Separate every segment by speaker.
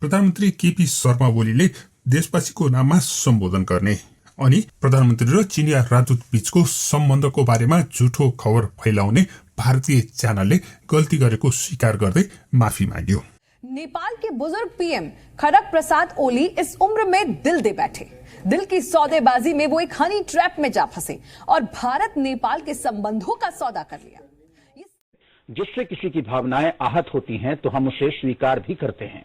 Speaker 1: प्रधानमन्त्री केपी शर्मा ओलीले देशवासीको नाममा सम्बोधन गर्ने अनि प्रधानमन्त्री र चिनिया राजदूत बीचको सम्बन्धको बारेमा झुठो खबर फैलाउने भारतीय च्यानलले गल्ती गरेको स्वीकार गर्दै माफी माग्यो।
Speaker 2: नेपाल के बुजुर्ग पीएम खड़ग प्रसाद ओली इस उम्र में दिल दे बैठे। दिल की सौदेबाजी में वो एक हनी ट्रैप में जा फंसे और भारत नेपाल के संबंधों का सौदा कर लिया।
Speaker 3: जिससे किसी की भावनाएं आहत होती हैं तो हम उसे स्वीकार भी करते हैं।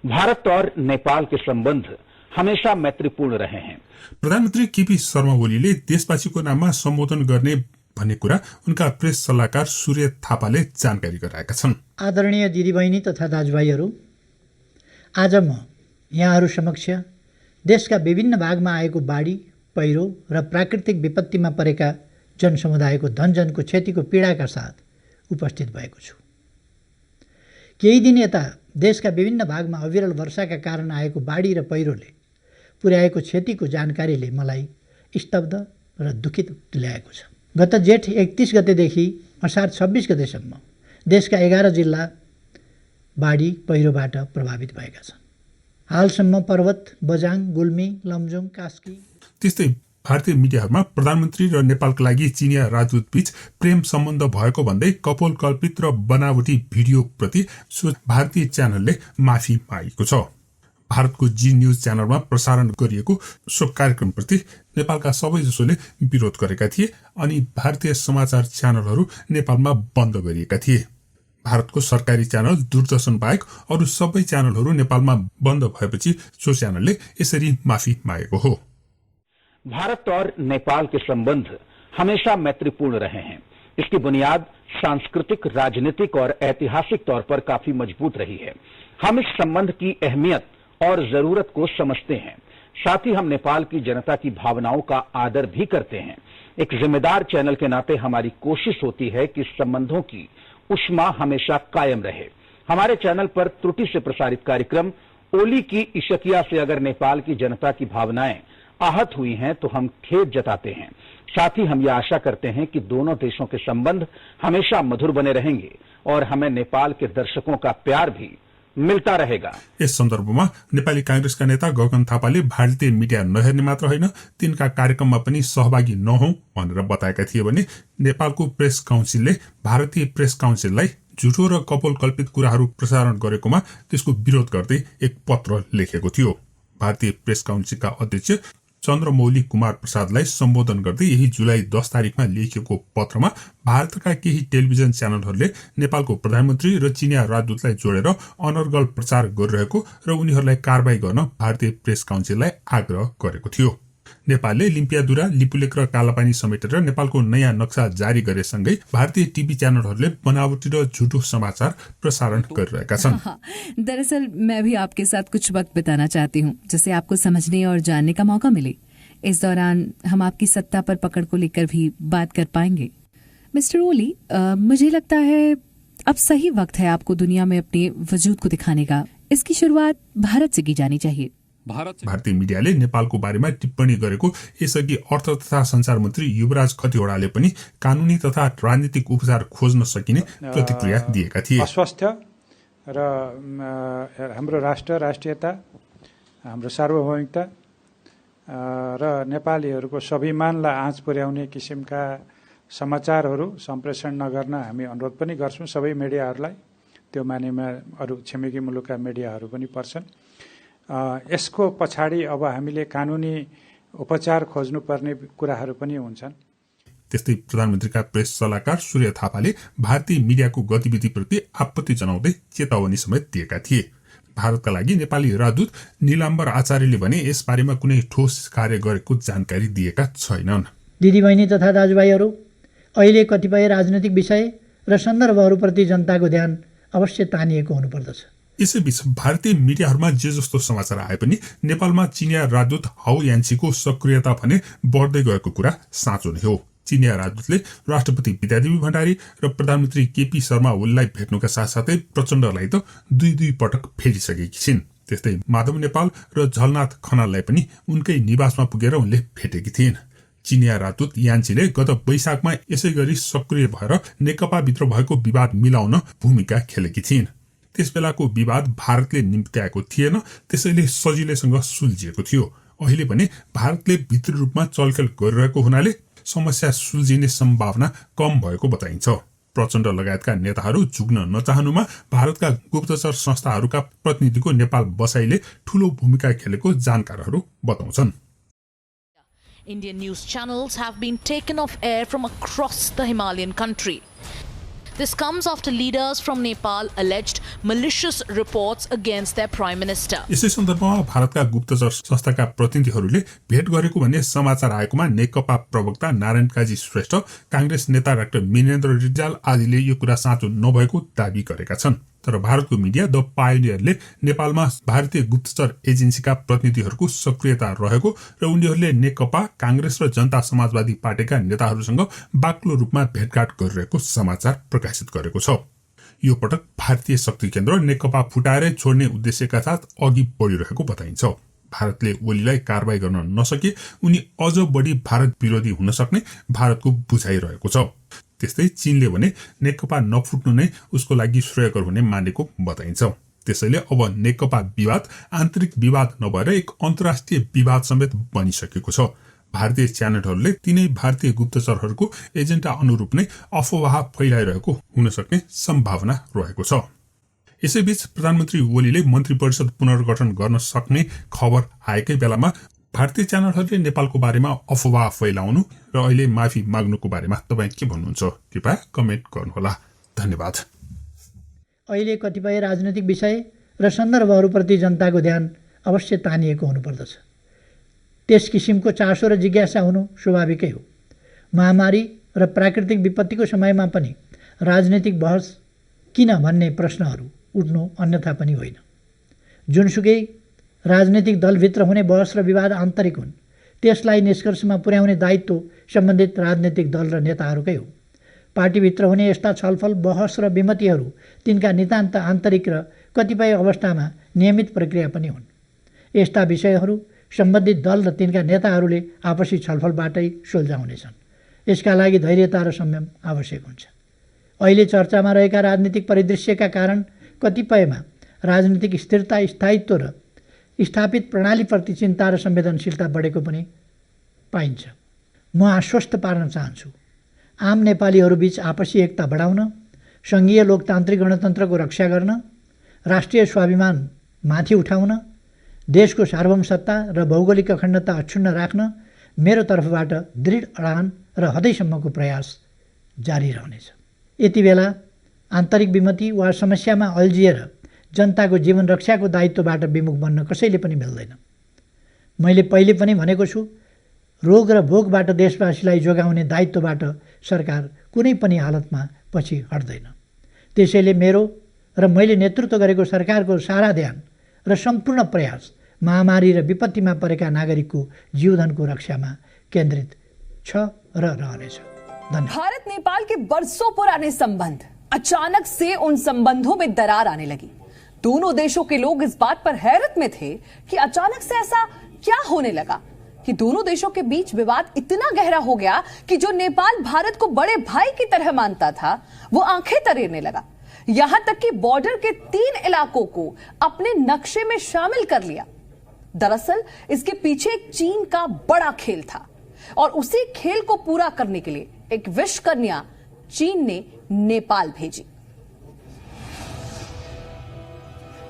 Speaker 3: भारत और नेपाल के संबंध हमेशा मैत्रीपूर्ण रहे हैं।
Speaker 1: प्रधानमन्त्री केपी शर्मा ओलीले देशवासीको नाममा सम्बोधन गर्ने भन्ने कुरा उनका प्रेस सल्लाहकार सूर्य थापाले जानकारी गराएका छन्।
Speaker 4: आदरणीय दिदीबहिनी तथा दाजुभाइहरू, आज म यहाँहरू समक्ष देशका विभिन्न भागमा आएको बाढी, पहिरो र प्राकृतिक विपत्तिमा परेका जनसमुदायको धनजनको क्षतिको पीडाका साथ उपस्थित भएको छु। केही दिन यता देशका विभिन्न भागमा अविरल वर्षाका कारण आएको बाढी र पहिरोले पुर्याएको क्षतिको जानकारीले मलाई स्तब्ध र दुखित तुल्याएको छ। गत जेठ 31 गतेदेखि असार 26 गतेसम्म देशका 11 जिल्ला बाढी पहिरोबाट प्रभावित भएका छन्। हालसम्म पर्वत, बजाङ, गुल्मी, लमजुङ, कास्की।
Speaker 1: त्यस्तै भारतीय मिडियाहरूमा प्रधानमन्त्री र नेपालका लागि चिनिया राजदूत बीच प्रेम सम्बन्ध भएको भन्दै कपोल कल्पित र बनावटी भिडियो प्रति भारतीय च्यानलले माफी मागेको छ। भारतको जी न्यूज च्यानलमा प्रसारण गरिएको सो कार्यक्रमप्रति नेपालका सबैजसोले विरोध गरेका थिए अनि भारतीय समाचार च्यानलहरू नेपालमा बन्द गरिएका थिए। भारतको सरकारी च्यानल दूरदर्शन बाहेक अरू सबै च्यानलहरू नेपालमा बन्द भएपछि सो च्यानलले यसरी माफी मागेको हो।
Speaker 3: भारत और नेपाल के संबंध हमेशा मैत्रीपूर्ण रहे हैं। इसकी बुनियाद सांस्कृतिक, राजनीतिक और ऐतिहासिक तौर पर काफी मजबूत रही है। हम इस संबंध की अहमियत और जरूरत को समझते हैं। साथ ही हम नेपाल की जनता की भावनाओं का आदर भी करते हैं। एक जिम्मेदार चैनल के नाते हमारी कोशिश होती है कि संबंधों की उष्मा हमेशा कायम रहे। हमारे चैनल पर त्रुटि से प्रसारित कार्यक्रम ओली की इशकिया से अगर नेपाल की जनता की भावनाएं आहत हुई हैं तो हम खेद जताते हैं। साथ ही हम ये आशा करते हैं कि दोनों देशों के संबंध हमेशा मधुर बने रहेंगे और हमें नेपाल के दर्शकों का प्यार भी मिलता रहेगा।
Speaker 1: यस सन्दर्भमा नेपाली कांग्रेसका नेता गगन थापाले भारतीय मिडिया नहेर्ने मात्र होइन, तिनका कार्यक्रममा पनि सहभागी नहौं भनेर बताएका थिए भने नेपालको प्रेस काउन्सिलले भारतीय प्रेस काउन्सिललाई झुठो र कपोल कल्पित कुराहरू प्रसारण गरेकोमा त्यसको विरोध गर्दै एक पत्र लेखेको थियो। भारतीय प्रेस काउन्सिलका अध्यक्ष चन्द्रमौली कुमार प्रसादलाई सम्बोधन गर्दै यही जुलाई 10 तारिकमा लेखिएको पत्रमा भारतका केही टेलिभिजन च्यानलहरूले नेपालको प्रधानमन्त्री र चिनिया राजदूतलाई जोडेर अनर्गल प्रचार गरिरहेको र उनीहरूलाई कारबाही गर्न भारतीय प्रेस काउन्सिललाई आग्रह गरेको थियो। नेपालले लिम्पियादुरा, लिपुलेक र कालापानी समेटेर नेपालको नयाँ नक्सा जारी गरेसँगै भारतीय टीवी च्यानलहरूले बनावटी र झुटो समाचार प्रसारण गरिरहेका छन्।
Speaker 5: दरअसल मैं भी आपके साथ कुछ वक्त बिताना चाहती हूँ जिससे आपको समझने और जानने का मौका मिले। इस दौरान हम आपकी सत्ता पर पकड़ को लेकर भी बात कर पाएंगे। मिस्टर ओली, मुझे लगता है अब सही वक्त है आपको दुनिया में अपने वजूद को दिखाने का। इसकी शुरुआत भारत से की जानी चाहिए।
Speaker 1: भारतीय मिडियाले नेपालको बारेमा टिप्पणी गरेको यसअघि अर्थ तथा संचार मन्त्री युवराज खतिवड़ाले पनि कानूनी तथा राजनीतिक उपचार खोज्न सकिने प्रतिक्रिया दिएका थिए।
Speaker 6: अस्वस्थ र हाम्रो राष्ट्रियता, हाम्रो सार्वभौमिकता र नेपालीहरूको स्वाभिमानलाई आँच पुर्याउने किसिमका समाचारहरू सम्प्रेषण नगर्न हामी अनुरोध पनि गर्छौं सबै मिडियाहरूलाई। त्यो मानेमा अरू छिमेकी मुलुकका मिडियाहरू पनि पर्छन्। यसको पछाडि अब हामीले कानूनी उपचार खोज्नुपर्ने कुराहरू पनि हुन्छन्।
Speaker 1: त्यस्तै प्रधानमन्त्रीका प्रेस सल्लाहकार सूर्य थापाले भारतीय मिडियाको गतिविधिप्रति आपत्ति जनाउँदै चेतावनी समेत दिएका थिए। भारतका लागि नेपाली राजदूत नीलाम्बर आचार्यले भने यसबारेमा कुनै ठोस कार्य गरेको जानकारी दिएका छैनन्।
Speaker 4: दिदीबहिनी तथा दाजुभाइहरू, अहिले कतिपय राजनैतिक विषय र सन्दर्भहरूप्रति जनताको ध्यान अवश्य तानिएको हुनुपर्दछ।
Speaker 1: यसैबीच भारतीय मिडियाहरूमा जे जस्तो समाचार आए पनि नेपालमा चिनिया राजदूत हाउ यान्सीको सक्रियता भने बढ्दै गएको कुरा साँचो नै हो। चिनिया राजदूतले राष्ट्रपति विद्यादेवी भण्डारी र प्रधानमन्त्री केपी शर्मा ओलीलाई भेट्नुका साथसाथै प्रचण्डलाई त दुई पटक भेटिसकेकी छिन्। त्यस्तै माधव नेपाल र झलनाथ खनाललाई पनि उनकै निवासमा पुगेर उनले भेटेकी थिइन्। चिनिया राजदूत यान्सीले गत वैशाखमा यसै गरी सक्रिय भएर नेकपाभित्र भएको विवाद मिलाउन भूमिका खेलेकी थिइन्। त्यसबेलाको विवाद भारतले निम्त्याएको थिएन, त्यसैले सजिलैसँग सुल्झिएको थियो। अहिले पनि भारतले भित्री रूपमा चलखेल गरिरहेको हुनाले समस्या सुल्झिने सम्भावना कम भएको बताइन्छ। प्रचण्ड लगायतका नेताहरू झुक्न नचाहनुमा भारतका गुप्तचर संस्थाहरूका प्रतिनिधिको नेपाल बसाइले ठूलो भूमिका खेलेको जानकारहरू बताउँछन्।
Speaker 7: Indian news channels have been taken off air from across the Himalayan country. This comes after leaders from Nepal alleged malicious reports against their prime minister.
Speaker 1: यसै सन्दर्भमा भारतका गुप्तचर संस्थाका प्रतिनिधिहरूले भेट गरेको भन्ने समाचार आएकोमा नेकपा प्रवक्ता नारायण काजी श्रेष्ठ, कांग्रेस नेता डाक्टर मिनेन्द्र रिजाल आदिले यो कुरा साँचो नभएको दावी गरेका छन्। तर भारतको मिडिया द पायोनियरले नेपालमा भारतीय गुप्तचर एजेन्सीका प्रतिनिधिहरूको सक्रियता रहेको र उनीहरूले नेकपा, कांग्रेस र जनता समाजवादी पार्टीका नेताहरूसँग बाक्लो रूपमा भेटघाट गरिरहेको समाचार प्रकाशित गरेको छ। यो पटक भारतीय शक्ति केन्द्र नेकपा फुटाएरै छोड्ने उद्देश्यका साथ अघि बढिरहेको बताइन्छ। भारतले ओलीलाई कारबाही गर्न नसके उनी अझ बढी भारत विरोधी हुन सक्ने भारतको बुझाइरहेको छ। त्यस्तै चीनले भने नेकपा नफुट्नु नै उसको लागि श्रेयकर हुने मानेको बताइन्छ। त्यसैले अब नेकपा विवाद आन्तरिक विवाद नभएर एक अन्तर्राष्ट्रिय विवाद समेत बनिसकेको छ। भारतीय च्यानलहरूले तिनै भारतीय गुप्तचरहरूको एजेन्डा अनुरूप नै अफवाह फैलाइरहेको हुन सक्ने सम्भावना रहेको छ। यसैबीच प्रधानमन्त्री ओलीले मन्त्री परिषद पुनर्गठन गर्न सक्ने खबर आएकै बेलामा भारतीय च्यानलहरूले नेपालको बारेमा अफवाह फैलाउनु र अहिले माफी माग्नुको बारेमा तपाईँ के भन्नुहुन्छ? कृपया कमेन्ट गर्नुहोला। धन्यवाद।
Speaker 4: अहिले कतिपय राजनैतिक विषय र सन्दर्भहरूप्रति जनताको ध्यान अवश्य तानिएको हुनुपर्दछ। त्यस किसिमको चासो र जिज्ञासा हुनु स्वाभाविकै हो। महामारी र प्राकृतिक विपत्तिको समयमा पनि राजनैतिक बहस किन भन्ने प्रश्नहरू उठ्नु अन्यथा पनि होइन। जुनसुकै राजनैतिक दलभित्र हुने बहस र विवाद आन्तरिक हुन्, त्यसलाई निष्कर्षमा पुर्याउने दायित्व सम्बन्धित राजनैतिक दल र नेताहरूकै हो। पार्टीभित्र हुने यस्ता छलफल, बहस र विमतिहरू तिनका नितान्त आन्तरिक र कतिपय अवस्थामा नियमित प्रक्रिया पनि हुन्। यस्ता विषयहरू सम्बन्धित दल र तिनका नेताहरूले आपसी छलफलबाटै सुल्झाउनेछन्। यसका लागि धैर्यता र संयम आवश्यक हुन्छ। अहिले चर्चामा रहेका राजनीतिक परिदृश्यका कारण कतिपयमा राजनीतिक स्थिरता, स्थायित्व र स्थापित प्रणालीप्रति चिन्ता र संवेदनशीलता बढेको पनि पाइन्छ। म आश्वस्त पार्न चाहन्छु, आम नेपालीहरूबीच आपसी एकता बढाउन, सङ्घीय लोकतान्त्रिक गणतन्त्रको रक्षा गर्न, राष्ट्रिय स्वाभिमान माथि उठाउन, देशको सार्वभौमसत्ता र भौगोलिक अखण्डता अक्षुण्ण राख्न मेरो तर्फबाट दृढ अडान र हदैसम्मको प्रयास जारी रहनेछ। यति बेला आन्तरिक विमति वा समस्यामा अल्झिएर जनताको जीवन रक्षाको दायित्वबाट विमुख बन्न कसैले पनि मिल्दैन। मैले पहिले पनि भनेको छु, रोग र भोगबाट देशवासीलाई जोगाउने दायित्वबाट सरकार कुनै पनि हालतमा पछि हट्दैन। त्यसैले मेरो र मैले नेतृत्व गरेको सरकारको सारा ध्यान र सम्पूर्ण प्रयास महामारी र विपत्तिमा परेका नागरिकको जीवधनको रक्षामा केन्द्रित छ र रहनेछ। धन्यवाद।
Speaker 2: भारत नेपाल के बरसों पुराने संबंध, अचानक से उन संबंधों में दरार आने लगी। दोनों देशों के लोग इस बात पर हैरत में थे कि अचानक से ऐसा क्या होने लगा कि दोनों देशों के बीच विवाद इतना गहरा हो गया कि जो नेपाल भारत को बड़े भाई की तरह मानता था वो आंखें तरेरने लगा। यहां तक कि बॉर्डर के 3 इलाकों को अपने नक्शे में शामिल कर लिया। दरअसल इसके पीछे एक चीन का बड़ा खेल था और उसी खेल को पूरा करने के लिए एक विष कन्या चीन ने नेपाल भेजी।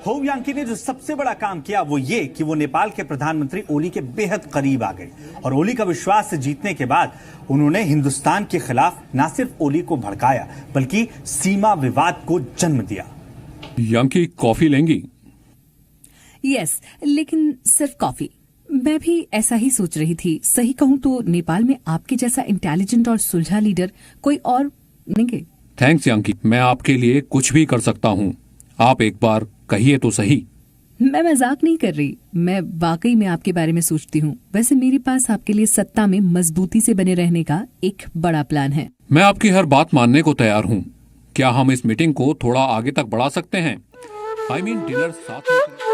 Speaker 8: होंग यांकी ने जो सबसे बड़ा काम किया वो ये कि वो नेपाल के प्रधानमंत्री ओली के बेहद करीब आ गए और ओली का विश्वास जीतने के बाद उन्होंने हिंदुस्तान के खिलाफ न सिर्फ ओली को भड़काया बल्कि सीमा विवाद को जन्म दिया।
Speaker 9: यांकी कॉफी लेंगी?
Speaker 5: यस, लेकिन सिर्फ कॉफी। मैं भी ऐसा ही सोच रही थी। सही कहूं तो नेपाल में आपके जैसा इंटेलिजेंट और सुलझा लीडर कोई और नहीं।
Speaker 9: थैंक्स यांकी, मैं आपके लिए कुछ भी कर सकता हूँ। आप एक बार कहिए तो सही।
Speaker 5: मैं मजाक नहीं कर रही, मैं वाकई में आपके बारे में सोचती हूँ। वैसे मेरे पास आपके लिए सत्ता में मजबूती से बने रहने का एक बड़ा प्लान है।
Speaker 9: मैं आपकी हर बात मानने को तैयार हूँ। क्या हम इस मीटिंग को थोड़ा आगे तक बढ़ा सकते हैं? I mean, डिनर साथ में